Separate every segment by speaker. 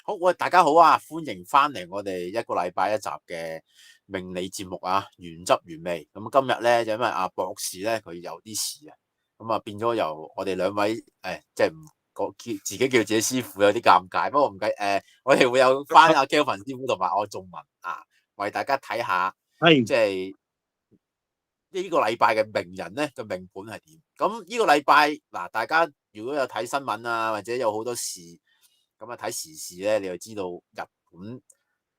Speaker 1: 好，喂，大家好啊！歡迎翻嚟我哋一個禮拜一集嘅命理節目啊，原汁原味。咁今日咧就因為阿博士咧佢有啲事啊，咁啊變咗由我哋兩位即係唔自己叫自己師傅有啲尷尬，不過唔計我哋會有翻阿 Kelvin 師傅同埋我仲文啊，為大家睇下即係呢個禮拜嘅名人咧嘅命盤係點。咁呢個禮拜嗱，大家如果有睇新聞啊，或者有好多事。咁啊睇時事咧，你就知道日本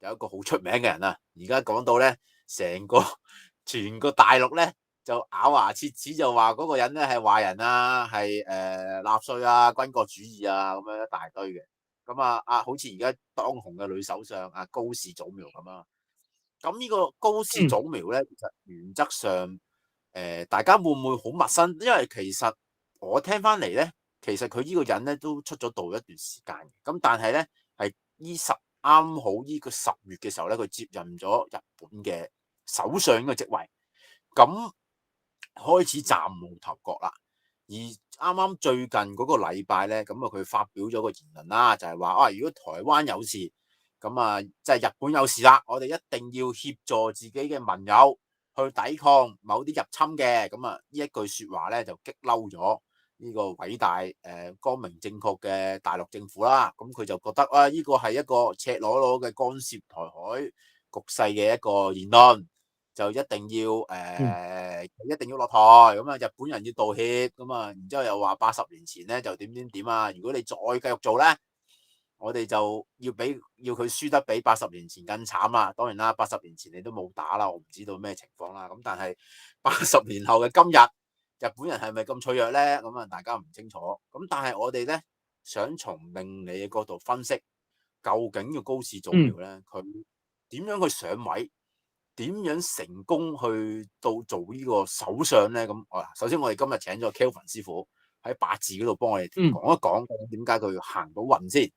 Speaker 1: 有一個好出名嘅人啊！而家講到咧，全個大陸咧就咬牙切齒，就話嗰個人咧係壞人啊，係納粹啊、軍國主義啊咁樣一大堆嘅。咁好似而家當紅嘅女首相高市早苗咁啊。咁呢個高市早苗咧，其實原則上大家會唔會好陌生？因為其實我聽翻嚟咧。其實佢呢個人咧都出咗道一段時間嘅，咁但係咧係啱好呢個10月嘅時候咧，佢接任咗日本嘅首相嘅職位，咁開始嶄露頭角啦。而啱啱最近嗰個禮拜咧，咁佢發表咗個言論啦，就係話如果台灣有事，咁即係日本有事啦，我哋一定要協助自己嘅盟友去抵抗某啲入侵嘅。咁呢一句說話咧就激嬲咗呢個偉大光明正確嘅大陸政府啦。咁佢就覺得呢個係一個赤裸裸嘅干涉台海局勢嘅一個言論，就一定要落台。咁日本人要道歉。咁然之後又話80年前咧就點啊，如果你再繼續做咧，我哋就要佢輸得比80年前更慘啦。當然啦，80年前你都冇打啦，我唔知道咩情況啦。咁但係80年後嘅今日，日本人係咪咁脆弱咧？咁大家唔清楚。咁但係我哋咧想從命理嘅角度分析，究竟個高市早苗咧，佢點樣去上位，點樣成功去到做呢個首相咧？咁首先我哋今日請咗 Kelvin 師傅喺八字嗰度幫我哋講一講點解佢行到運先。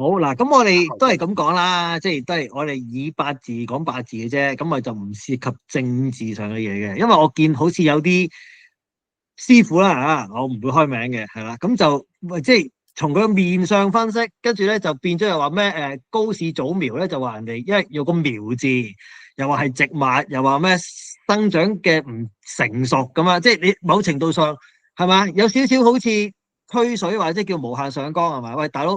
Speaker 2: 好嗱，咁我哋都係咁講啦，即係都係我哋以八字講八字嘅啫，咁就唔涉及政治上嘅嘢嘅。因為我見好似有啲師傅啦我唔會開名嘅，係啦，咁就即係從佢面上分析，跟住咧就變咗又話咩高市早苗咧就話人哋因為有個苗字，又話係植物，又話咩生長嘅唔成熟咁啊，即係你某程度上係嘛有少少好似吹水或者叫無限上綱係嘛？喂，大佬。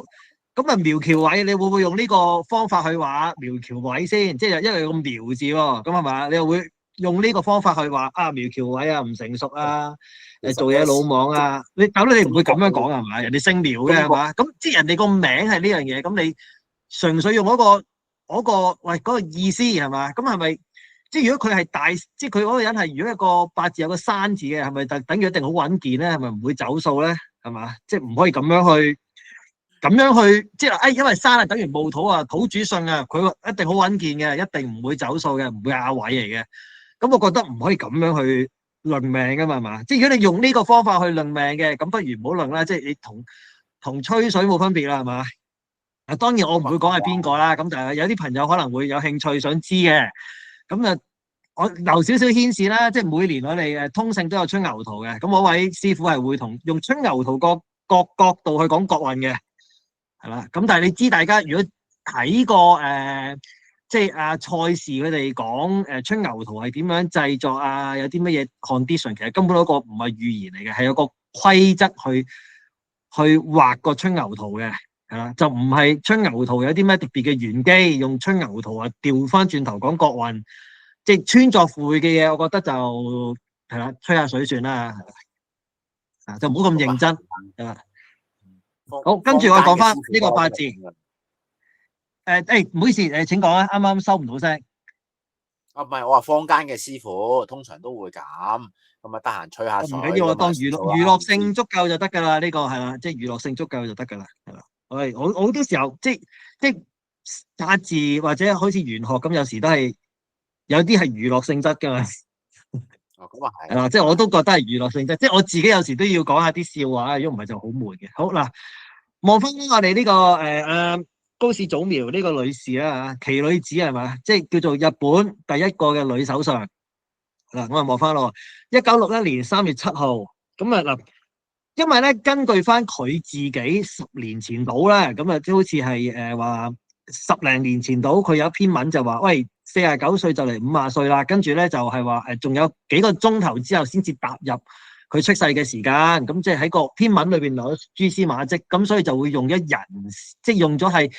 Speaker 2: 咁苗僑偉，你會唔會用呢個方法去話苗僑偉先？即係因為有個苗字喎，咁係嘛？你又會用呢個方法去話苗僑偉唔成熟啊？做嘢魯莽啊？你唔會咁樣講係嘛？人哋姓苗嘅係嘛？咁即係人哋個名係呢樣嘢，咁你純粹用嗰個意思係嘛？咁係咪即係如果佢係大，即係佢嗰個人係如果一個八字有個山字嘅，係咪等於一定好穩健咧？係咪唔會走數咧？係嘛？即係唔可以咁樣去。即係因為山等於戊土啊，土主信啊，佢一定好穩健嘅，一定唔會走數嘅，唔會亞位嚟嘅。咁我覺得唔可以咁樣去論命噶嘛，係嘛？即係如果你用呢個方法去論命嘅，咁不如唔好論啦。即係你同吹水冇分別啦，係嘛？當然我唔會講係邊個啦。咁但係有啲朋友可能會有興趣想知嘅。咁我留少少牽涉啦。即係每年我哋通勝都有春牛圖嘅。咁我位師傅係會用春牛圖個角度去講國運嘅。係啦，咁但係你知，大家如果睇過即係蔡氏佢哋講春牛圖係點樣製作啊？有啲乜嘢 condition？其實根本嗰個唔係預言嚟嘅，係有個規則去畫個春牛圖嘅，係啦，就唔係春牛圖有啲咩特別嘅玄機，用春牛圖調翻轉頭講國運，即係穿鑿附會嘅嘢，我覺得就係啦，吹下水算啦，就唔好咁認真，係啦。好，跟住我講翻呢個八字。唔好意思，請講啊，啱啱收唔到聲。
Speaker 1: 唔係，我話坊間嘅師傅通常都會咁得閒吹下水。唔緊
Speaker 2: 要，我當娛樂性足夠就得噶啦。呢個係啦，即係娛樂性足夠就得噶啦，係啦。我好多時候即係八字或者好似玄學咁，有時都係有啲係娛樂性質噶嘛。
Speaker 1: 咁啊係。
Speaker 2: 係啦，即係我都覺得係娛樂性質，即係我自己有時都要講下啲笑話，如果唔係就好悶嘅。好嗱，望翻我哋呢個高市早苗呢個女士啦，奇女子係嘛，即係叫做日本第一個嘅女首相。嗱，我望翻咯，1961年3月7號，咁嗱，因為咧，根據翻佢自己10年前到咧，咁啊，即好似係話10零年前到，佢有一篇文就話，喂，49歲就嚟50歲啦，跟住咧就係話仲有幾個鐘頭之後先至踏入佢出世嘅時間，咁即係喺個篇文裏邊攞蛛絲馬跡，咁所以就會用一人，即係用咗係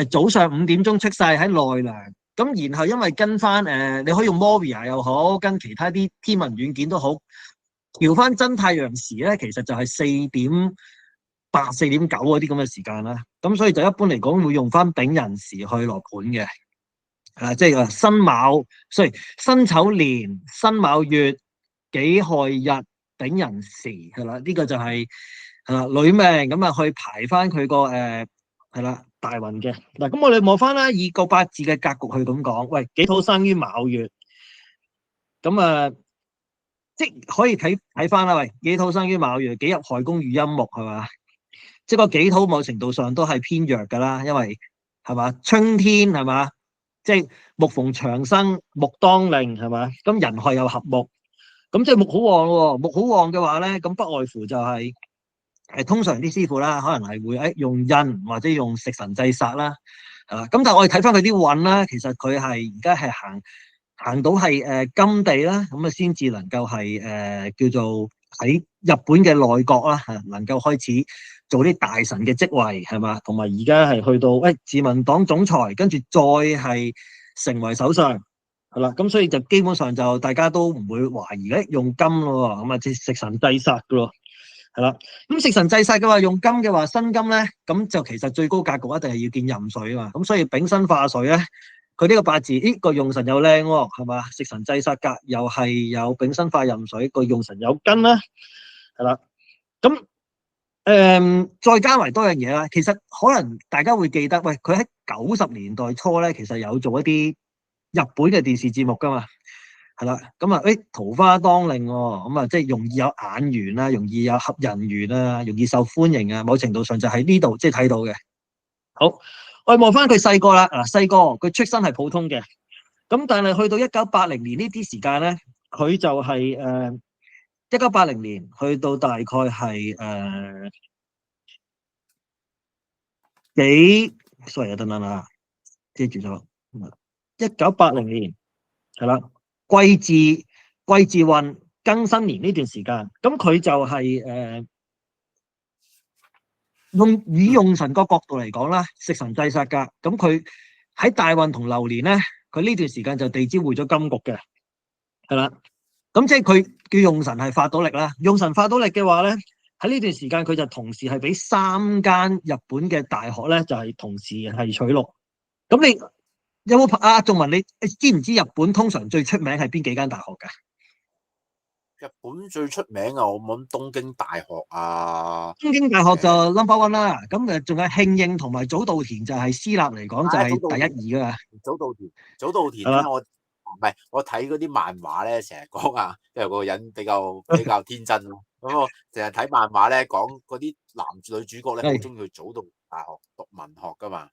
Speaker 2: 早上5點鐘出世喺奈良，咁然後因為跟翻你可以用 Moria 又好，跟其他啲天文軟件都好。調翻真太陽時咧，其實就係4.8、4.9嗰啲咁嘅時間啦。咁所以就一般嚟講會用翻丙寅時去落盤嘅。即係話辛丑年、辛卯月、己亥日、丙寅時係啦。呢個就係女命咁啊，去排翻佢個係啦大運嘅嗱。咁我哋望翻啦，以個八字嘅格局去咁講，喂，己土生於卯月，咁即係可以睇翻啦，喂，己土生於卯月，己入亥宮遇陰木係嘛？即係個己土某程度上都係偏弱噶啦，因為係嘛春天係嘛，即係木逢長生，木當令係嘛，咁人亥又合木，咁即係木好旺喎。木好旺嘅話咧，咁不外乎就係通常啲師傅啦，可能係會用印或者用食神制煞啦，係嘛。咁但係我哋睇翻佢啲運啦，其實佢係而家係行到係金地啦，咁啊先至能夠係叫做喺日本嘅內閣啦，能夠開始做啲大臣嘅職位係嘛，同埋而家係去到自民黨總裁，跟住再係成為首相係啦，咁所以就基本上就大家都唔會懷疑用金咯，咁啊即係食神制煞噶咯，係啦。咁食神制煞嘅話，用金嘅話，辛金咧，咁就其實最高格局一定係要見壬水啊嘛，咁所以丙辛化水咧。佢呢個八字，個用神又靚喎，係嘛？食神制煞格又係有丙辛化壬水，個用神有根啦，係啦。咁再加埋多樣嘢啦。其實可能大家會記得，喂，佢喺90年代初咧，其實有做一啲日本嘅電視節目噶嘛，係啦。咁啊，桃花當令喎，咁啊，即係容易有眼緣啦，容易有合人緣啊，容易受歡迎啊。某程度上就喺呢度即係睇到嘅。好。我望翻佢細個啦，細個佢出身係普通嘅，咁但係去到1980年呢啲時間咧，佢就係1980年去到大概係sorry 等等啦，記住咗，1980年係啦，癸巳運庚申年呢段時間，咁佢就係以用神個角度嚟講啦，食神制煞噶，咁佢喺大運同流年咧，佢呢段時間就地支會咗金局嘅，係啦，咁即係佢叫用神係發到力啦，用神發到力嘅話咧，喺呢段時間佢就同時係俾3間日本嘅大學咧，就係同時係取錄。咁你有冇仲文？你知唔知日本通常最出名係邊幾間大學噶？
Speaker 1: 日本最出名啊，我諗東京大學啊，
Speaker 2: 東京大學就 No.1 啦，咁仲有慶應同埋早稻田就係私立嚟講就係第1、2噶啦。
Speaker 1: 早稻田咧，我睇嗰啲漫畫咧，成日講啊，因為個人比較天真咯。咁我成日睇漫畫咧，講嗰啲女主角咧，好中意去早稻田大學讀文學噶嘛。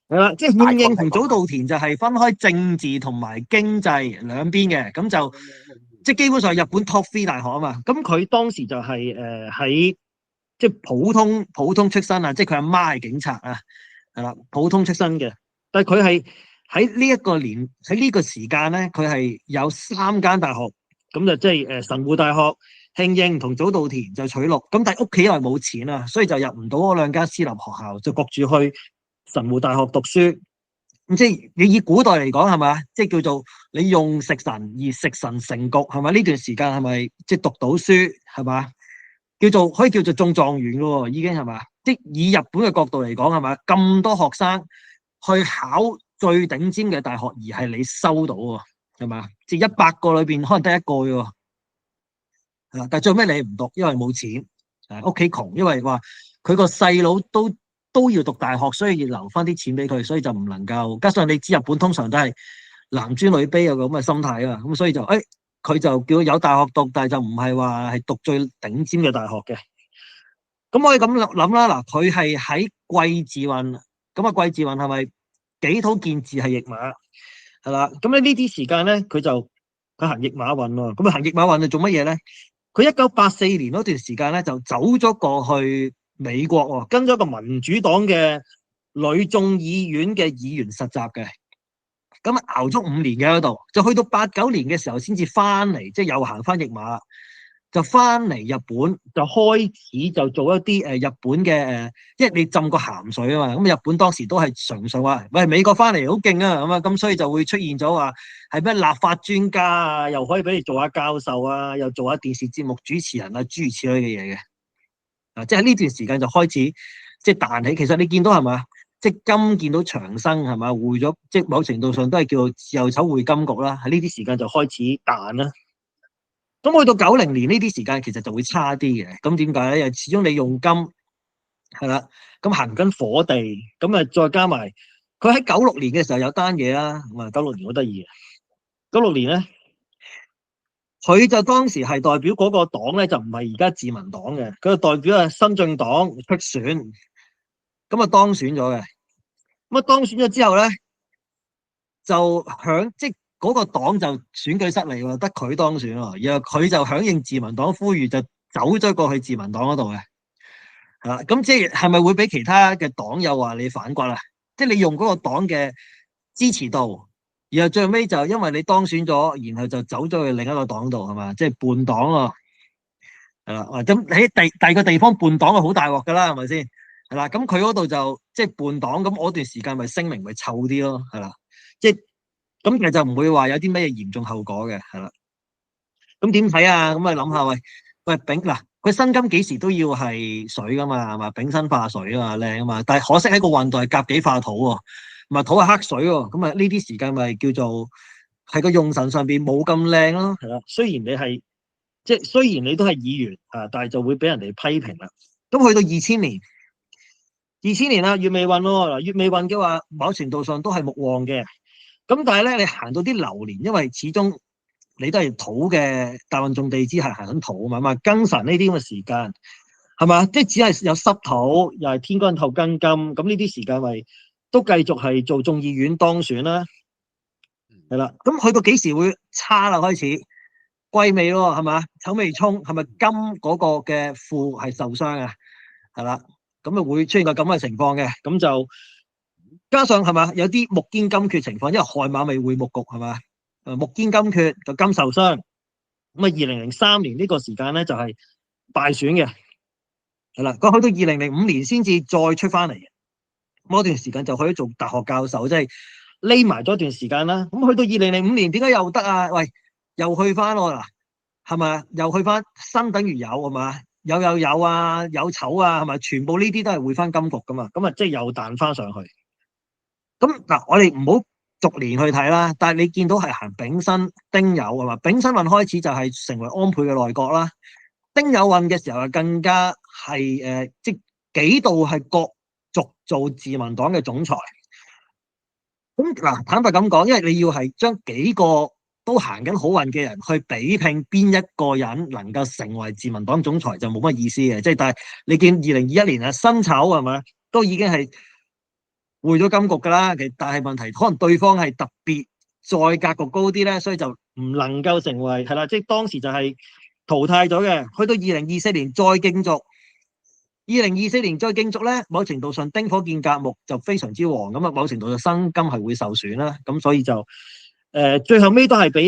Speaker 2: 係啦，即係慶應同早稻田就係分開政治同埋經濟兩邊嘅，咁就即係基本上日本 top 3大學啊嘛。咁佢當時就係喺即係普通出身啊，即係佢阿媽係警察啊，係啦，普通出身嘅。但係佢係喺呢一個年喺呢個時間咧，佢係有3間大學，咁就即係神戶大學、慶應同早稻田就取錄。咁但係屋企又係冇錢啊，所以就入唔到嗰2間私立學校，就焗住去神戶大學讀書。咁即係你以古代嚟講係咪？即係叫做你用食神而食神成局係咪？呢段時間係咪即係讀到書係嘛？可以叫做中狀元咯，已經係嘛？即係以日本嘅角度嚟講係咪？咁多學生去考最頂尖嘅大學，而係你收到喎，係嘛？即係100個裏邊可能得1個嘅喎，但係最尾你唔讀，因為冇錢，屋企窮，因為話佢個細佬都要讀大學，所以要留翻啲錢俾佢，所以就唔能夠。加上你知日本通常都係男尊女卑有個咁嘅心態啊，咁所以就佢就叫有大學讀，但係就唔係話係讀最頂尖嘅大學嘅。咁可以咁諗啦，嗱，佢係喺癸巳運，咁癸巳運係咪己土見巳係驛馬係啦？咁咧呢啲時間咧，佢行驛馬運喎。咁行驛馬運係做乜嘢咧？佢1984年嗰段時間咧就走咗過去美國喎，跟咗個民主黨嘅女眾議院嘅議員實習嘅。咁熬足5年嘅嗰度，就去到89年嘅時候先至翻嚟，即係又行翻譯馬，就翻嚟日本，就開始就做一啲日本嘅因為你浸過鹹水啊嘛，咁日本當時都係純粹話，喂美國翻嚟好勁啊，咁啊，咁所以就會出現咗話係咩立法專家啊，又可以俾你做下教授啊，又做下電視節目主持人啊，諸如此類嘅嘢嘅，即係呢段時間就開始即係彈起。其實你見到係嘛？即金見到長生係嘛，匯咗，即某程度上都係叫做自由籌匯金局啦。喺呢啲時間就開始彈啦。咁去到90年呢啲時間其實就會差啲嘅。咁點解咧？因為始終你用金係啦，咁行緊火地，咁啊再加埋佢喺96年嘅時候有單嘢啦。咁啊96年好得意嘅，96年咧，佢就當時係代表嗰個黨咧，就唔係而家自民黨嘅，佢就代表係新進黨出選。咁啊當選咗嘅，咁啊當選咗之後咧，就即係嗰個黨就選舉失利喎，得佢當選喎，然後佢就響應自民黨呼籲，就走咗過去自民黨嗰度嘅，係啦。咁即係咪會俾其他嘅黨友話你反骨啊？即係你用嗰個黨嘅支持度，然後最尾就因為你當選咗，然後就走咗去另一個黨度係嘛？即係叛黨喎，係啦。咁喺第二個地方叛黨係好大鑊㗎啦，係咪先？係啦，咁佢嗰度就即係叛黨，咁嗰段時間咪聲名咪臭啲咯，係啦，即係咁其實就唔會話有啲咩嚴重後果嘅，係啦。咁點睇啊？咁啊諗下，喂丙嗱，佢薪金幾時都要係水噶嘛，係嘛？丙辛化水啊嘛，靚啊嘛，但係可惜喺個運度係甲己化土喎，唔係土係黑水喎，咁啊呢啲時間咪叫做係個用神上邊冇咁靚咯，係啦。雖然你係即係雖然你都係議員啊，但係就會俾人哋批評啦。咁去到2000年啦，月尾運咯。嗱，月尾運嘅話，某程度上都係木旺嘅。咁但係咧，你行到啲流年，因為始終你都係土嘅，大運種地支係行緊土啊嘛，庚辰呢啲咁嘅時間係嘛，即係只係有濕土，又係天干透庚金，咁呢啲時間咪都繼續係做眾議院當選啦，係啦。咁去到幾時會差啦？開始季尾咯，係嘛？丑未沖，係咪金嗰個嘅庫係受傷啊？係啦。咁啊會出現個咁嘅情況嘅，咁就加上係嘛，有啲木堅金缺情況，因為亥馬未會木局係嘛，木堅金缺就金受傷。咁啊2003年呢個時間咧就係敗選嘅，係啦。佢去到2005年先至再出翻嚟嘅，嗰段時間就可以做大學教授，即係匿埋咗一段時間啦。咁去到2005年點解又得啊？喂，又去翻咯嗱，係咪？又去翻新等於有係嘛？有啊，有丑啊，係咪？全部呢啲都係會翻金局噶嘛，咁啊即係又彈翻上去。咁嗱，我哋唔好逐年去睇啦，但係你見到係行丙辛丁酉係嘛？丙辛運開始就係成為安倍嘅內閣啦，丁酉運嘅時候更加係即幾度係角逐做自民黨嘅總裁。咁嗱，坦白咁講，因為你要係將幾個都行緊好運嘅人去比拼邊一個人能夠成為自民黨總裁就冇乜意思嘅，即係但係你見2021年啊辛丑係咪都已經係匯咗金局噶啦，但係問題可能對方係特別再格局高啲咧，所以就唔能夠成為係啦，即係當時就係淘汰咗嘅。去到2024年再競逐，2024年再競逐咧，某程度上丁火見甲木就非常之旺，咁啊某程度上薪金係會受損啦，咁所以就。最後尾都係俾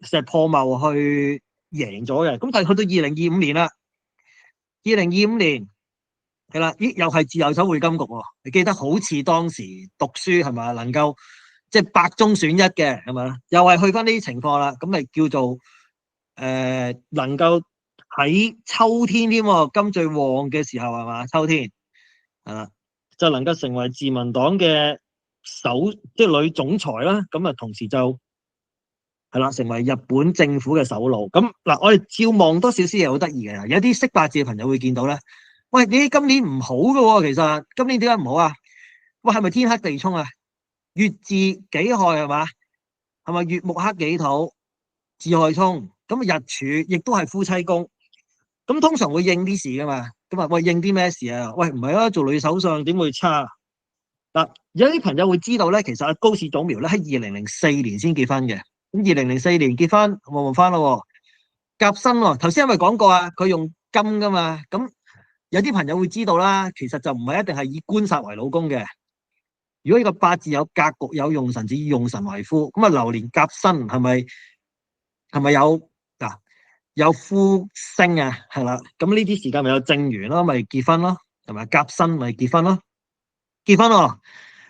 Speaker 2: 石破茂去贏咗嘅，咁但係去到2025年啦，2025年係啦，咦又係自由手匯金局喎，你記得好似當時讀書係咪能夠即係百中選一嘅係咪？又係去翻呢啲情況啦，咁咪叫做能夠喺秋天添喎，金最旺嘅時候係嘛？秋天係啦，就能夠成為自民黨嘅。即係女總裁啦，咁啊同時就係啦，成為日本政府嘅首腦。咁嗱，我哋照望多少少嘢好得意嘅，有啲識八字嘅朋友會見到咧。喂，你今年唔好嘅，其實今年點解唔好啊？喂，係咪天克地沖啊？月字己亥係嘛？係咪月木克己土自亥沖？咁日柱亦都係夫妻宮。咁通常會應啲事噶嘛？咁啊，喂，應啲咩事啊？喂，唔係啊，做女首相點會差？嗱，有啲朋友會知道咧，其實高市早苗咧喺2004年先結婚嘅，咁2004年結婚望翻咯，夾身喎，頭先係咪講過啊？佢用金噶嘛，咁有啲朋友會知道啦，其實就唔係一定係以官煞為老公嘅。如果呢個八字有格局有用神，就以用神為夫。咁啊，流年夾身係咪有嗱有夫星啊？係啦，咁呢啲時間咪有正緣咯，咪結婚咯，係咪夾身咪結婚咯？結婚喎，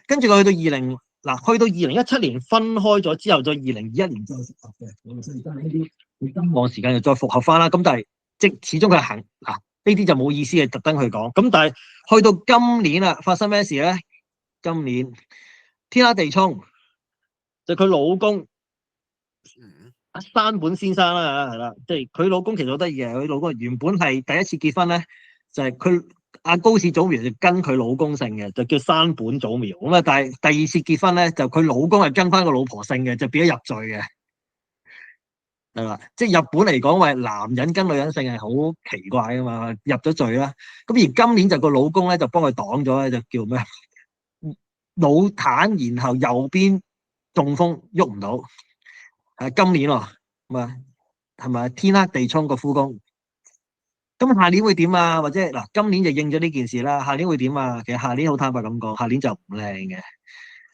Speaker 2: 跟住佢去到去到2017年分開咗之後，再2021年再復合嘅。所以真係呢啲你今個時間又再復合翻啦。咁但係即始終佢行嗱呢啲就冇意思嘅，特登去講。咁但係去到今年啦，發生咩事咧？今年天克地沖，就佢老公阿山本先生啦，係啦，即係佢老公其實好得意嘅。佢老公原本係第一次結婚咧，就係佢阿高氏祖苗就跟佢老公姓嘅，就叫山本祖苗。咁啊，但係第二次結婚咧，就佢老公係跟翻個老婆姓嘅，就變咗入贅嘅。係啦，即係日本嚟講，話男人跟女人姓係好奇怪噶嘛，入咗贅啦。咁而今年就個老公咧就幫佢擋咗咧，就叫咩？腦癱，然後右邊中風喐唔到。今年喎，係咪天克地沖個夫宮？咁下年會點啊？或者嗱，今年就應咗呢件事啦。下年會點啊？其實下年好坦白咁講，下年就唔靚嘅，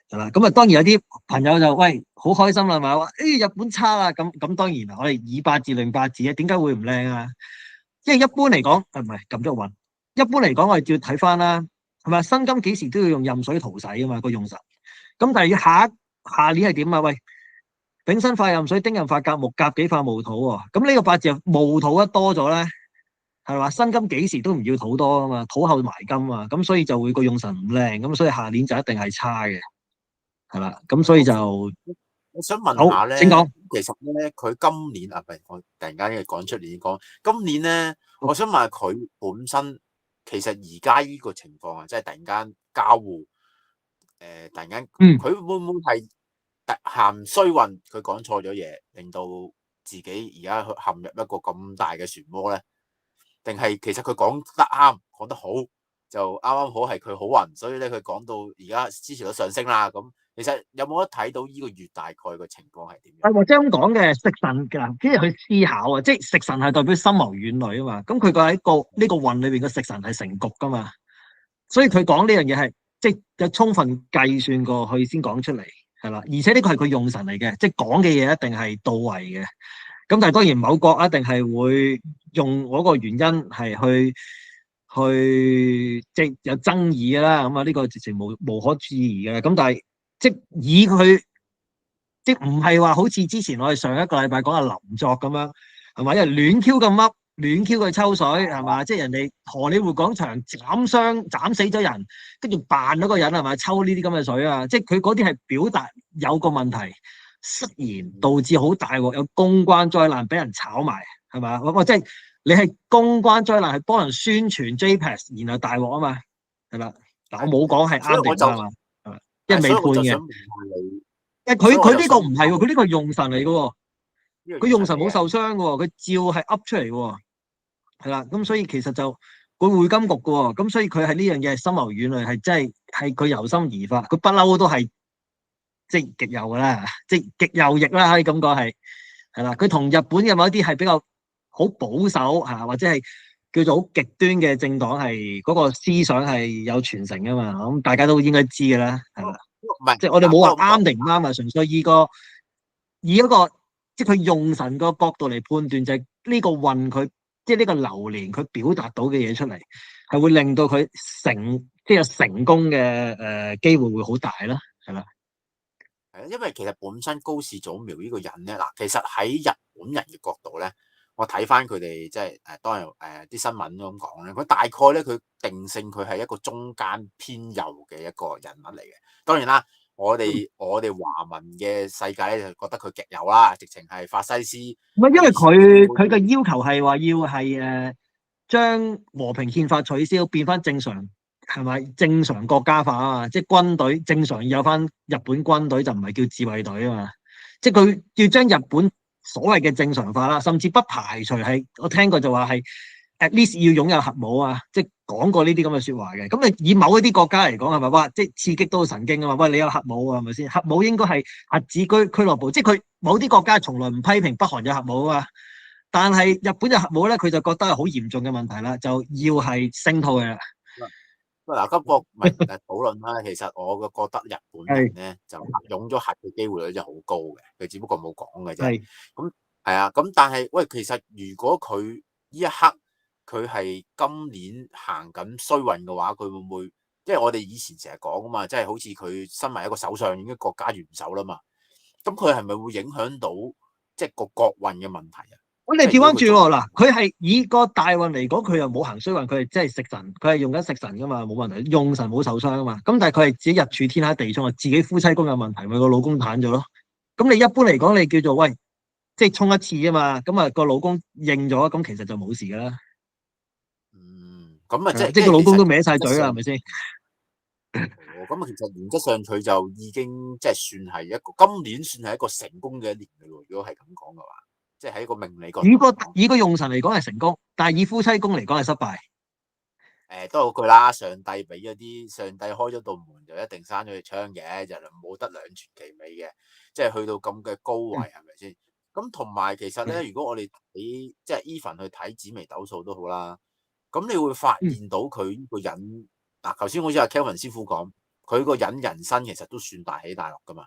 Speaker 2: 係啦。咁啊，當然有啲朋友就喂好開心啦，咪話日本差啦。咁當然我哋以八字論八字啊，點解會唔靚啊？因為一般嚟講，唔係撳咗運。一般嚟講，我哋要睇翻啦，係咪辛金幾時都要用壬水土洗啊嘛，個用神。咁但係下年係點啊？喂，丙申化壬水，丁壬化甲木，甲己化戊土喎。咁呢個八字戊土一多咗咧，係嘛？辛金幾時都唔要土多啊嘛，土後埋金啊，咁所以就會個用神唔靚，咁所以下年就一定係差嘅，係啦。咁所以就
Speaker 1: 我想問下咧，
Speaker 2: 請講。
Speaker 1: 其實咧，佢今年啊，唔係我突然間講出嚟講，今年咧，我想問下佢本身，其實而家呢個情況啊，即係突然間交互，突然間，佢會唔會係行衰運？佢講錯咗嘢，令到自己而家陷入一個咁大嘅漩渦咧？定係其實佢講得啱，講得好，就啱啱好係佢好運，所以咧佢講到而家支持率上升啦。咁其實有冇得睇到呢個月大概嘅情況係點樣？
Speaker 2: 或者咁講嘅食神㗎，即係去思考啊，即係食神係代表深謀遠慮啊嘛。咁佢個喺呢個運裏邊嘅食神係成局噶嘛，所以佢講呢樣嘢係即係有充分計算過去先講出嚟，係啦。而且呢個係佢用神嚟嘅，即係講嘅嘢一定係到位嘅。咁但係當然某國一定係會用嗰個原因係去即係有爭議啦。咁啊呢個直情無可置疑嘅。咁但係即係以佢即係唔係話好似之前我哋上一個禮拜講阿林作咁樣係咪？因為亂 Q 咁噏，亂 Q 佢抽水係嘛？即係人哋荷里活廣場斬死咗人，跟住扮咗個人係咪？抽呢啲咁嘅水啊！即係佢嗰啲係表達有個問題。失言導致好大鑊，有公關災難俾人炒埋，係嘛？我即係你係公關災難，係幫人宣傳 JPEX，然後大鑊啊嘛，係啦。嗱，我冇講係啱定啱啊，係嘛？因為未判嘅。佢呢個唔係喎，佢呢個係用神嚟嘅喎，佢用神冇受傷嘅喎，佢照係噏出嚟嘅喎，係啦。咁所以其實就佢會金局嘅喎，咁所以佢係呢樣嘢係深謀遠慮，係真係佢由心而發，佢不嬲都係。即係極右㗎啦，即係極右翼啦，可以咁講係啦。佢同日本嘅某一啲係比較好保守嚇，或者係叫做好極端嘅政黨係嗰個思想係有傳承㗎嘛。咁大家都應該知㗎啦，係啦。唔係，即係我哋冇話啱定唔啱啊，純粹以一個即係佢用神個角度嚟判斷，就係呢個運佢即係呢個流年佢表達到嘅嘢出嚟，係會令到佢即係成功嘅機會會好大啦，係啦。
Speaker 1: 因為其實本身高氏祖苗呢個人咧，嗱，其實喺日本人嘅角度咧，我睇翻佢哋即係當然啲新聞咁講咧，佢大概咧佢定性佢係一個中間偏右嘅一個人物嚟嘅。當然啦，我哋華文嘅世界咧就覺得佢極右啦，直情係法西斯。
Speaker 2: 唔係因為佢嘅要求係話要係將和平憲法取消，變翻正常。係咪正常國家化啊嘛？即係軍隊正常有翻日本軍隊就唔係叫自衛隊啊嘛？即係佢要將日本所謂嘅正常化啦，甚至不排除係我聽過就話係 at least 要擁有核武啊！即係講過呢啲咁嘅説話嘅。咁你以某一啲國家嚟講係咪哇？即係刺激到神經啊嘛？喂，你有核武啊？係咪先？核武應該係核子俱樂部，即係佢某啲國家從來唔批評北韓有核武啊嘛。但係日本就冇咧，佢就覺得係好嚴重嘅問題啦，就要係升退嘅啦。
Speaker 1: 嗱，今個明日討論啦，其實我覺得日本人咧就擁咗核嘅機會率就好高嘅，佢只不過冇講嘅啫。咁係啊，咁但係喂，其實如果佢呢一刻佢係今年行緊衰運嘅話，佢會唔會？因為我哋以前成日講啊嘛，即係好似佢身為一個首相，已經國家元首啦嘛，咁佢係咪會影響到即係個國運嘅問題啊？
Speaker 2: 我哋調翻轉喎，嗱，佢係以個大運嚟講，佢又冇行衰運，佢係即係食神，佢係用緊食神噶嘛，冇問題，用神冇受傷啊嘛。咁但係佢係自己日柱天喺地沖啊，自己夫妻宮有問題，咪個老公癱咗咯。咁你一般嚟講，你叫做喂，即係沖一次啊嘛，咁啊個老公應咗，咁其實就冇事噶啦。
Speaker 1: 咁啊
Speaker 2: 即係個老公都歪晒嘴啦，係咪先？
Speaker 1: 咁其實原則上佢就已經即係算係一個今年算係一個成功嘅一年嘅咯。如果係咁講嘅話，即係喺一個命理角度，
Speaker 2: 以個用神嚟講係成功，但係以夫妻宮嚟講係失敗。
Speaker 1: 都係嗰句啦，上帝俾嗰啲，上帝開咗道門就一定閂咗隻窗嘅，就冇得兩全其美嘅，即係去到咁嘅高位係咪先？咁同埋其實咧，如果我哋睇即係 even 去睇紫微斗數都好啦，咁你會發現到佢呢個人嗱，頭先好似阿 Kelvin 師傅講。佢個人生其實都算大起大落噶嘛，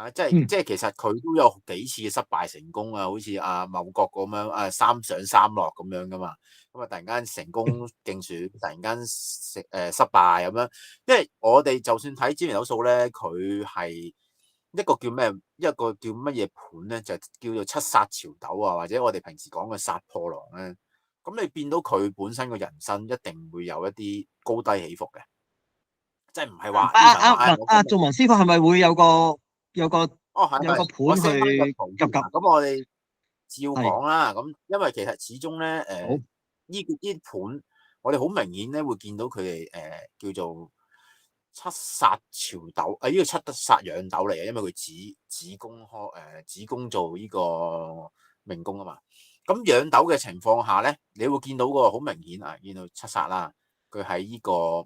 Speaker 1: 即係其實佢都有幾次嘅失敗成功啊，好似阿茂國咁樣三上三落咁樣噶嘛，咁啊突然間成功競選，突然間失敗咁樣，因為我哋就算睇紫微斗數咧，佢係一個叫咩，一個叫乜嘢盤咧，就叫做七殺朝斗啊，或者我哋平時講嘅殺破狼咧，咁你變到佢本身個人生一定會有一啲高低起伏嘅。即係唔係話咁我哋照講啦。咁因為其實始終咧呢盤我哋好明顯咧會見到佢哋叫做七殺朝斗呢個七殺養斗嚟嘅，因為佢子宮做呢個命宮啊嘛。咁養斗嘅情況下咧，你會見到個好明顯啊，見到七殺啦，佢喺呢個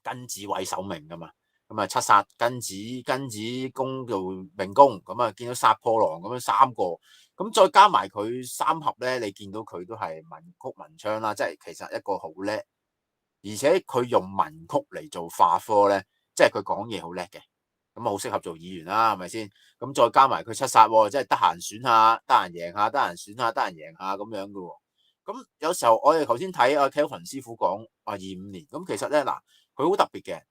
Speaker 1: 庚子位守命噶嘛，咁啊七殺庚子宮做命宮，咁啊見到殺破狼咁樣三個，咁再加埋佢三合咧，你見到佢都係文曲文昌啦，即係其實一個好叻，而且佢用文曲嚟做化科咧，即係佢講嘢好叻嘅，咁啊好適合做議員啦，係咪先？咁再加埋佢七殺，即係得閒選下，得閒贏下，得閒選下，得閒贏下咁樣噶。咁有時候我哋頭先睇阿 Kelvin 師傅講25年，咁其實咧嗱。佢好特別嘅，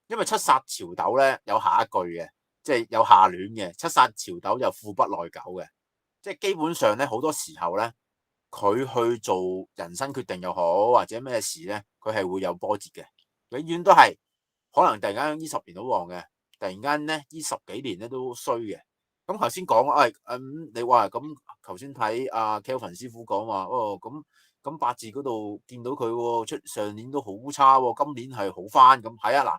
Speaker 1: 因為七殺朝斗咧有下一句嘅，即係有下聯嘅。七殺朝斗就富不耐久嘅，即係基本上咧好多時候咧，佢去做人生決定又好，或者咩事咧，佢係會有波折嘅。永遠都係可能突然間呢10年好旺嘅，突然間咧呢10幾年咧都衰嘅。咁頭先講你話咁頭先睇阿 Kelvin 師傅講話咁八字嗰度見到佢出上年都好差，今年係好翻咁。係啊嗱，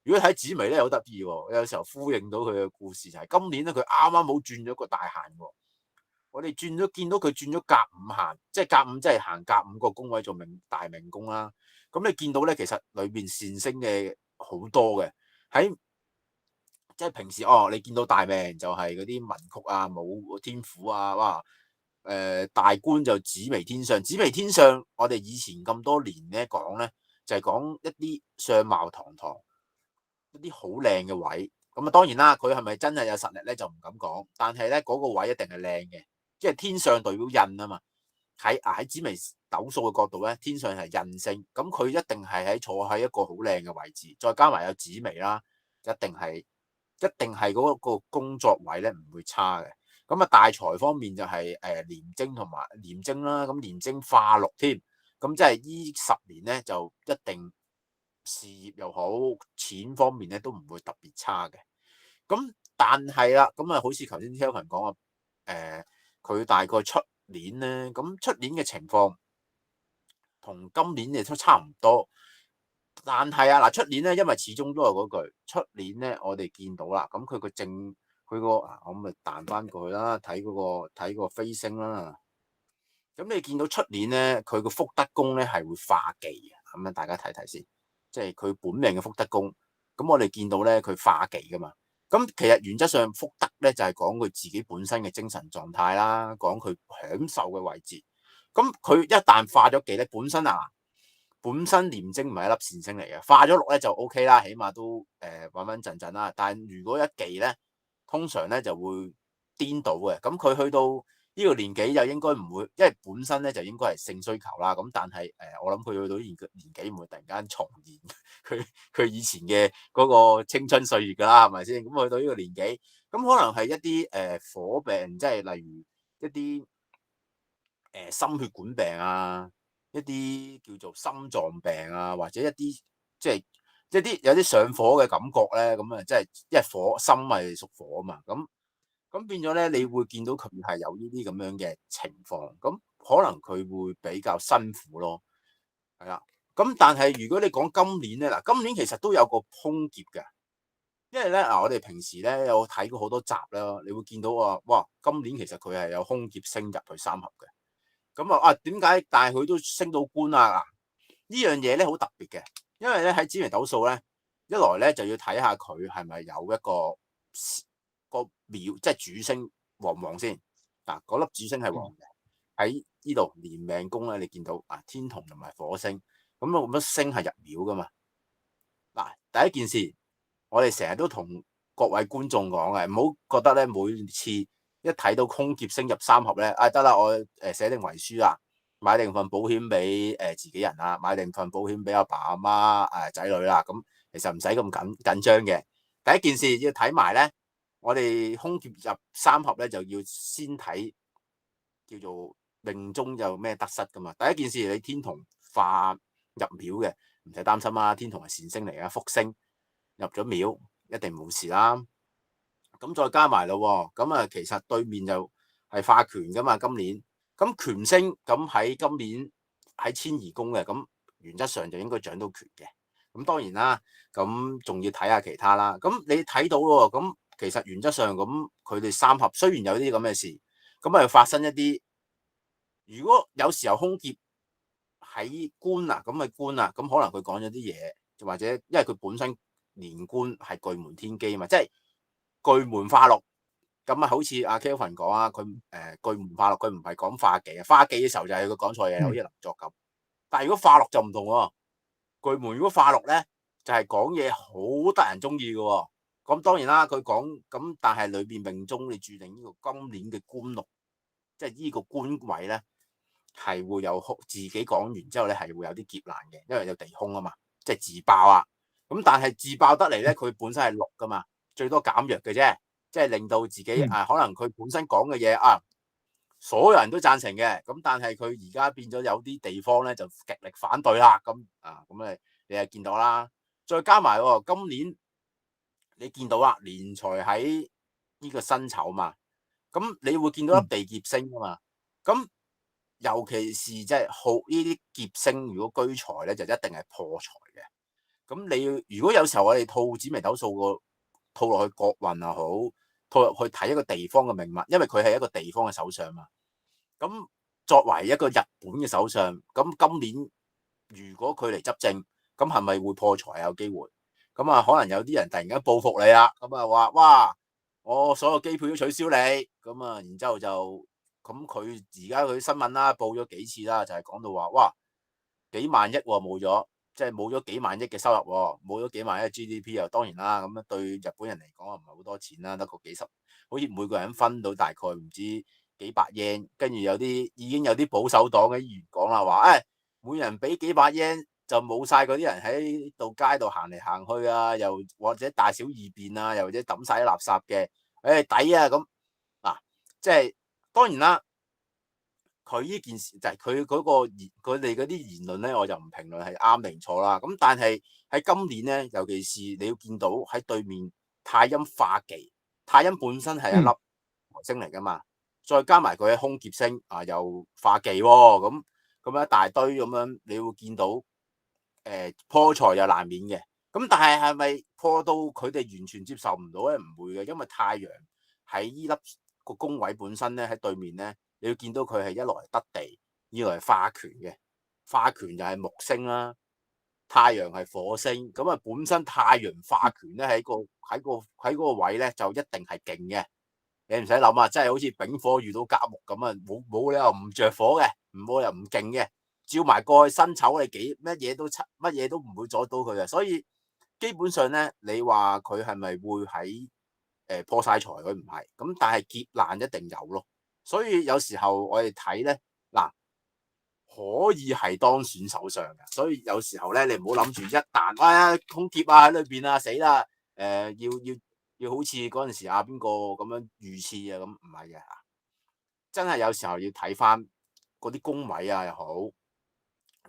Speaker 1: 如果睇紫微咧好得意，有時候呼應到佢嘅故事就係今年咧佢啱啱好轉咗個大限，我哋見到佢轉咗甲午限，即係甲午即係行甲午個宮位做大命宮啦。咁你見到咧其實裏邊善星嘅好多嘅，喺即係平時你見到大命就係嗰啲文曲啊、武天府啊，哇！大官就紫微天相，紫微天相我哋以前咁多年咧講咧，就係講一啲相貌堂堂、一啲好靚嘅位。咁啊，當然啦，佢係咪真係有實力咧就唔敢講，但係咧嗰個位一定係靚嘅，即係天相代表印啊嘛。喺紫微斗數嘅角度咧，天相係印星，咁佢一定係坐喺一個好靚嘅位置，再加埋有紫微啦，一定係嗰個工作位咧唔會差嘅。咁啊，大財方面就係廉貞同埋廉貞啦，咁廉貞化祿添，咁即係呢10年咧就一定事業又好，錢方面咧都唔會特別差嘅。咁但係啦，咁啊好似頭先 Kelvin 講啊，佢大概出年咧，咁出年嘅情況同今年亦都差唔多。但係啊嗱，出年咧，因為始終都係嗰句，出年咧我哋見到啦，咁我咪彈翻過去啦，睇個飛星啦。咁你見到出年咧，佢個福德宮咧係會化忌嘅，咁樣大家睇睇先，即係佢本命嘅福德宮。咁我哋見到咧，佢化忌噶嘛。咁其實原則上福德咧就係講佢自己本身嘅精神狀態啦，講佢享受嘅位置。咁佢一旦化咗忌咧，本身廉貞唔係一粒善星嚟嘅，化咗祿咧就 O K 啦，起碼都穩穩陣陣啦。但係如果一忌咧，通常咧就會顛倒嘅。咁佢去到呢個年紀就應該唔會，因為本身咧就應該係性需求啦。咁但係我諗佢去到年紀唔會突然間重現佢以前嘅嗰個青春歲月㗎啦，係咪先？咁去到呢個年紀，咁可能係一啲火病，即係例如一啲心血管病啊，一啲叫做心臟病啊，或者一啲即係一啲有啲上火嘅感覺咧，咁啊，即係因為火心係屬火啊嘛，咁變咗咧，你會見到佢係有呢啲咁樣嘅情況，咁可能佢會比較辛苦咯，係啦。咁但係如果你講今年咧，嗱，今年其實都有個空劫嘅，因為咧嗱，我哋平時咧有睇過好多集啦，你會見到話，哇，今年其實佢係有空劫星入去三合嘅。咁點解？但係佢都升到官啊！呢樣嘢咧好特別嘅，因為咧喺紫微斗數咧，一來咧就要睇下佢係咪有一個廟，即係主星旺唔旺先。嗱，嗰粒主星係旺嘅，喺呢度連命宮咧，你見到天同同埋火星，咁乜星係入廟噶嘛？嗱，第一件事，我哋成日都同各位觀眾講嘅，唔好覺得咧每次一睇到空劫星入三合咧，得啦，我寫定遺書啦，買定份保險俾自己人啦，買定份保險俾阿爸阿媽仔女啦，咁其實唔使咁緊張嘅。第一件事要睇埋咧，我哋空劫入三合咧就要先睇叫做命中有咩得失噶嘛。第一件事你天同化入廟嘅，唔使擔心啦，天同係善星嚟嘅，福星入咗廟一定冇事啦。咁再加埋咯，咁其實對面就係化權噶嘛，今年咁權星咁喺今年喺遷移宮嘅，咁原則上就應該掌到權嘅。咁當然啦，咁仲要睇下其他啦。咁你睇到咯，咁其實原則上咁佢哋三合雖然有啲咁嘅事，咁發生一啲，如果有時候空劫喺官咁咪官咁可能佢講咗啲嘢，或者因為佢本身連官係巨門天機嘛，即係巨門化祿，咁好似阿 Kelvin 講啊，佢巨門化祿，佢唔係講化忌啊，化忌嘅時候就係佢講錯嘢，好似林作咁。但係如果化祿就唔同喎，巨門如果化祿咧，就係講嘢好得人中意嘅喎。咁當然啦，佢講咁，但係裏邊命中你注定呢個今年嘅官祿，即係呢個官位咧。係會有自己講完之後咧，係會有啲劫難嘅，因為有地空啊嘛，即係自爆啊。咁但係自爆得嚟咧，佢本身係祿噶嘛，最多減弱嘅啫，即係令到自己可能佢本身講嘅嘢所有人都贊成嘅。咁但係佢而家變咗有啲地方咧就極力反對啦。咁你係見到啦。再加埋今年你見到啦，年財喺呢個辛丑嘛，咁你會見到粒地劫星啊嘛，咁。尤其是即係好呢啲劫星，如果居財咧，就一定係破財嘅。咁你如果有時候我哋套紫微斗數個套落去國運又好，套入去睇一個地方嘅命脈，因為佢係一個地方嘅首相嘛。咁作為一個日本嘅首相，咁今年如果佢嚟執政，咁係咪會破財有機會？咁可能有啲人突然間報復你啦，咁話哇，我所有機票都取消你，咁然之後就。咁佢而家佢新聞啦，報咗幾次啦，就係講到話，哇，幾萬億冇咗，即係冇咗幾萬億嘅收入，冇咗幾萬億嘅 GDP 又當然啦，咁樣對日本人嚟講唔係好多錢啦，得個幾十，好似每個人分到大概唔知幾百 yen，跟住已經有啲保守黨嘅議員講啦，話每人俾幾百 yen就冇晒嗰啲人喺度街度行嚟行去啊，又或者大小二便啊，又或者抌晒啲垃圾嘅，抵啊咁嗱，即係。當然啦，佢呢件事就係佢嗰個佢哋嗰啲言論咧，我就唔評論係啱定錯啦。咁但係喺今年咧，尤其是你要見到喺對面太陰化忌，太陰本身係一粒財星嚟噶嘛，再加埋佢嘅空劫星又化忌喎，咁一大堆咁樣，你會見到破財又難免嘅。咁但係咪破到佢哋完全接受唔到咧？唔會嘅，因為太陽喺呢粒個宮位本身咧喺對面咧，你要見到佢係一來得地，二來化權嘅，化權就係木星啦。太陽係火星，咁啊本身太陽化權咧喺個位咧就一定係勁嘅，你唔使諗啊，真係好似丙火遇到甲木咁啊，冇理由唔着火嘅，冇理由唔勁嘅，照埋過去辛丑你乜嘢都唔會阻到佢嘅，所以基本上咧，你話佢係咪會喺破晒財？佢唔係，咁但係劫難一定有咯，所以有時候我哋睇咧嗱。可以係當選首相嘅，所以有時候咧，你唔好諗住一旦空劫啊喺裏邊啊死啦，要好似嗰陣時邊個咁樣遇刺啊咁，唔係嘅嚇，真係有時候要睇翻嗰啲宮位啊又好，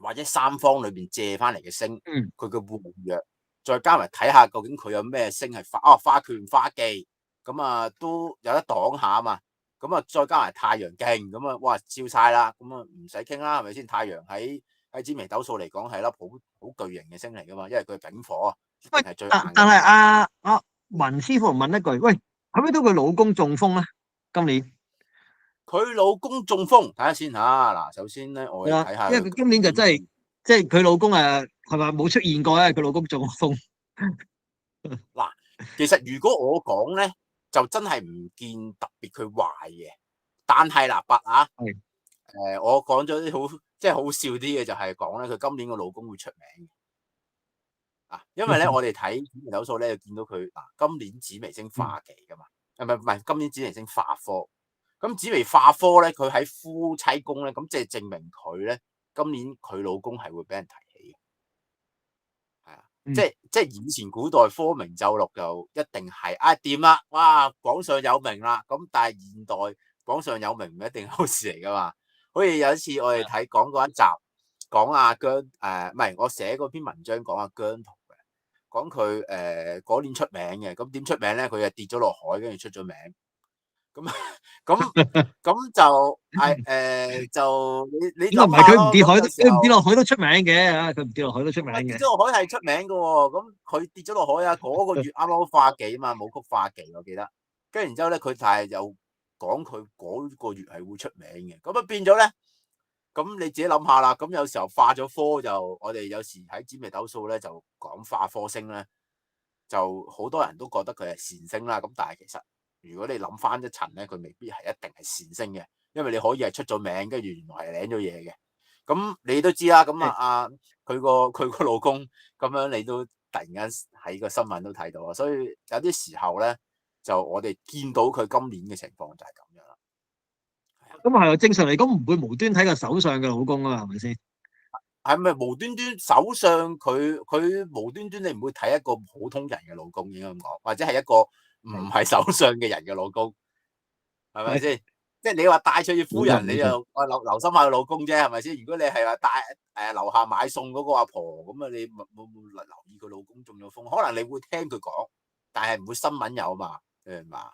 Speaker 1: 或者三方裏邊借翻嚟嘅星，佢嘅活躍，再加埋睇下究竟佢有咩星係化權化忌，咁啊都有得擋下啊嘛。咁啊，再加埋太陽勁，咁啊，哇，照晒啦，咁啊，唔使傾啦，係咪先？太陽喺紫微斗數嚟講係粒好巨型嘅星嚟噶嘛，因為佢係丙火啊，一定係最硬嘅。
Speaker 2: 但係阿文師傅問一句，喂，係咪到佢老公中風咧？今年
Speaker 1: 佢老公中風，睇下先吓。嗱，首先咧，我哋睇下，
Speaker 2: 因為佢今年就真係，即係佢老公係咪冇出現過咧？佢老公中風。
Speaker 1: 嗱，其實如果我講咧，就真係唔見特別佢壞嘅，但係嗱，我講咗啲好笑啲嘅，就係講咧，佢今年個老公會出名嘅。因為咧，我哋睇紫微斗數咧，就見到佢今年紫微星化忌噶嘛，唔係今年紫微星化科。咁紫微化科咧，佢喺夫妻宮咧，咁即係證明佢咧，今年佢老公係會俾人提起嘅，係啊，即係以前古代科名就祿就一定係掂啦，哇，榜上有名啦。咁但係現代榜上有名唔一定好事嚟噶嘛。好似有一次我哋講過一集，講阿姜唔係我寫嗰篇文章講阿姜濤嘅，講佢嗰年出名嘅，咁點出名咧？佢就跌咗落海，跟住出咗名。咁就就你
Speaker 2: 咁唔係
Speaker 1: 諗下咯，
Speaker 2: 佢唔跌海，佢唔跌
Speaker 1: 咁有時候
Speaker 2: 落海都出名嘅，佢唔跌落海都出名嘅。
Speaker 1: 跌咗落海係出名嘅喎，咁佢跌咗落海啊，嗰個月啱啱化忌啊嘛，武曲化忌我記得，跟住然之後咧，佢但係又講佢嗰個月係會出名嘅，咁啊變咗咧，咁你自己諗下啦，咁有時候化咗科就我哋有時喺紫微斗數咧就講化科星咧，就好多人都覺得佢係善星啦，咁但係其實如果你諗翻一層咧，佢未必係一定係善星嘅，因為你可以係出咗名，跟住原來係領咗嘢嘅。咁你都知啦，咁佢個老公咁樣，你都突然間喺個新聞都睇到啊，所以有啲時候咧，就我哋見到佢今年嘅情況就係咁樣啦。
Speaker 2: 咁係啊，正常嚟講唔會無端睇個手上嘅老公啊，係咪先？
Speaker 1: 係咪無端端手上佢無端端你唔會睇一個普通人嘅老公應該咁講，或者係一個唔係手上嘅人嘅老公，係咪先？即係你話戴翠夫人，你就留心下個老公啫，係咪先？如果你係話帶樓下買餸嗰個阿婆咁啊，你冇留意佢老公中咗風，可能你會聽佢講，但係唔會新聞有啊嘛，你明嘛？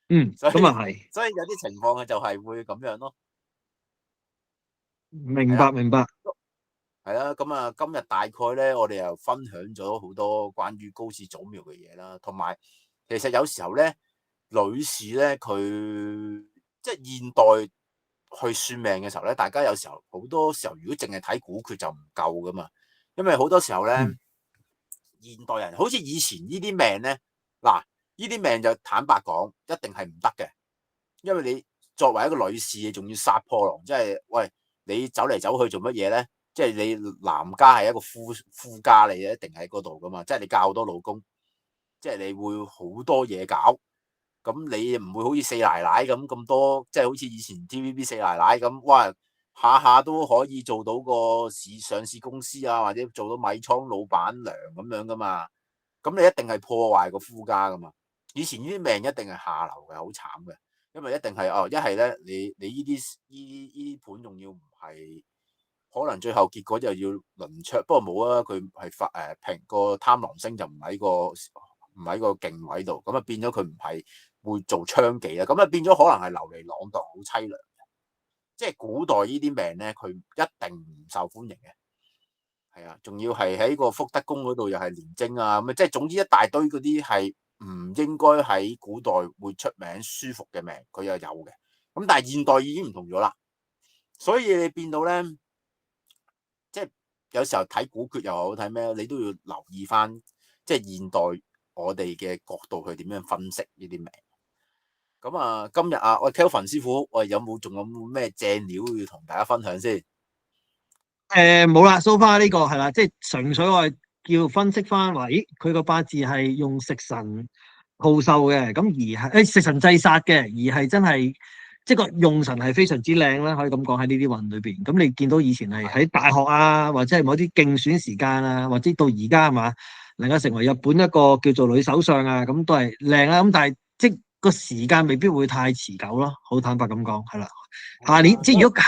Speaker 2: 咁啊係，
Speaker 1: 所以有啲情況嘅就係會咁樣咯。
Speaker 2: 明白明白。
Speaker 1: 係啦，咁啊，今日大概咧，我哋又分享咗好多關於高氏祖廟嘅嘢啦，同埋其實有時候咧，女士咧佢即係現代去算命嘅時候咧，大家有時候好多時候如果淨係睇估缺就唔夠噶嘛，因為好多時候咧，現代人好似以前呢啲命咧，嗱呢啲命就坦白講一定係唔得嘅，因為你作為一個女士，你仲要殺破狼，即係喂你走嚟走去做乜嘢咧？即係你男家係一個夫家，你一定喺嗰度噶嘛。即係你嫁好多老公，即係你會好多嘢搞。咁你唔會好似四奶奶咁多，即係好似以前 TVB 四奶奶咁，哇下下都可以做到個上市公司啊，或者做到米倉老闆娘咁樣噶嘛。咁你一定係破壞個夫家噶嘛。以前呢啲命一定係下流嘅，好慘嘅，因為一定係一係咧，你呢啲盤仲要唔係。可能最後結果就要輪出，不過冇啊，佢係平個貪狼星就唔喺個勁位度，咁啊變咗佢唔係會做娼妓啦，咁啊變咗可能係流離浪蕩，好凄涼嘅。即係古代呢啲命咧，佢一定唔受歡迎嘅，係啊，仲要係喺個福德宮嗰度又係廉貞啊，咁啊即係總之一大堆嗰啲係唔應該喺古代會出名舒服嘅命，佢又有嘅。咁但係現代已經唔同咗啦，所以你變到咧。即係有時候睇股缺又好睇咩，你都要留意翻，即係現代我哋嘅角度去點樣分析呢啲名。咁啊，今日啊，喂 Kelvin 師傅，喂仲有冇咩正料要同大家分享先？
Speaker 2: 冇啦，so far 呢個係啦，即係純粹我係叫分析翻話，咦，佢個八字係用食神好受嘅，咁而係食神制殺嘅，而係真係即係個用神係非常之靚啦，可以咁講喺呢啲運裏邊。咁你見到以前係喺大學啊，或者係某啲競選時間啊，或者到而家係嘛，能夠成為日本一個叫做女首相啊，咁都係靚啦。咁但係即個時間未必會太持久咯，好坦白咁講，係啦。下年即係如果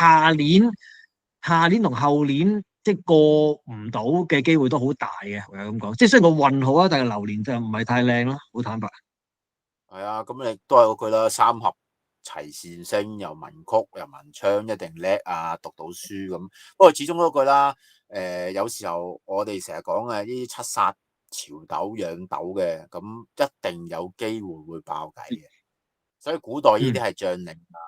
Speaker 2: 下年同後年即係過唔到嘅機會都好大嘅，我咁講。即係雖然個運好啊，但係流年就唔係太靚咯，好坦白。
Speaker 1: 係啊，咁你都係嗰句啦，三合齊善星，又文曲又文昌，一定叻啊，讀到書咁。不過始終嗰句啦，有時候我哋成日講嘅呢啲七殺朝斗養斗嘅，咁一定有機會會爆計嘅。所以古代呢啲係將領啊，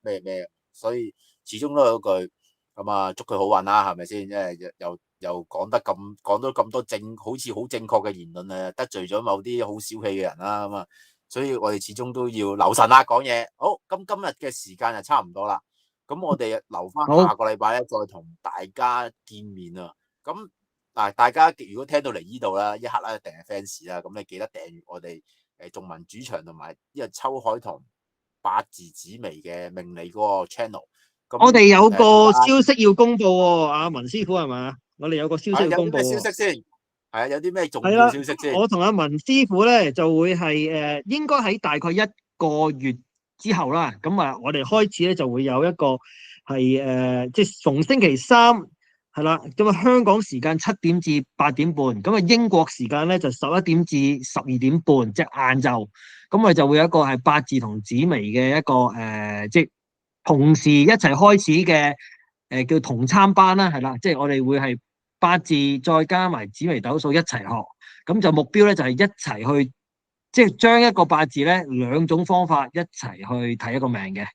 Speaker 1: 咩咩，所以始終都係嗰句咁啊，祝佢好運啦，係咪先？因為又講到咁多好似好正確嘅言論啊，得罪咗某啲好小氣嘅人啦，咁啊。所以我哋始終都要留神啦，講嘢。好，咁今日嘅時間就差唔多啦。咁我哋留翻下個禮拜咧，再同大家見面啊。咁嗱，大家如果聽到嚟呢度啦，一刻啦，一定係 fans 啦。咁你記得訂閱我哋仲文主場同埋呢個秋海棠八字紫微嘅命理嗰個 channel。
Speaker 2: 我哋有個消息要公布喎，阿文師傅係嘛？我哋有個消息要公布。
Speaker 1: 有啲咩消息先？係啊，有啲咩重要消息先？
Speaker 2: 我同阿文師傅咧就會係應該喺大概1個月之後啦。咁啊，我哋開始咧就會有一個係即係逢星期三係啦。咁啊，香港時間7點至8點半，咁啊英國時間咧就11點至12點半，即係晏晝。咁啊就會有一個係八字同紫微嘅一個即係同時一齊開始嘅叫同參班啦，係啦，即係我哋會係八字再加埋紫微斗數一齊學。咁就目標咧就係一齊去，即係將一個八字咧2種方法一齊去睇一個命嘅。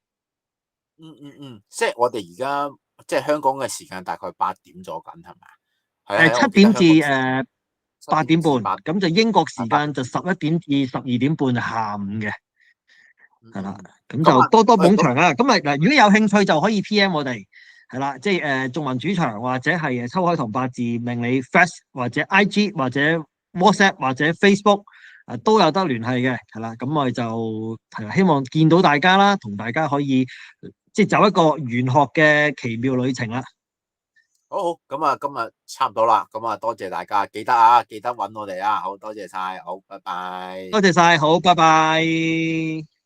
Speaker 1: 即係我哋而家即係香港嘅時間大概8點咗緊係咪？係
Speaker 2: 7點至8點半，咁就英國時間就11點至12點半下午嘅，係啦。咁就多多捧場啊！咁啊嗱，如果有興趣就可以 PM 我哋，係啦，即係眾文主場或者係秋海棠八字命理 Fast 或者 IG 或者 WhatsApp 或者 Facebook 都有得聯繫嘅，係啦。咁我哋就係希望見到大家啦，同大家可以即係走一個玄學嘅奇妙旅程啦。
Speaker 1: 好，咁啊，今日差唔多啦，咁啊，多謝大家，記得揾我哋啊，好多謝晒，好，拜拜。
Speaker 2: 多謝晒，好，拜拜。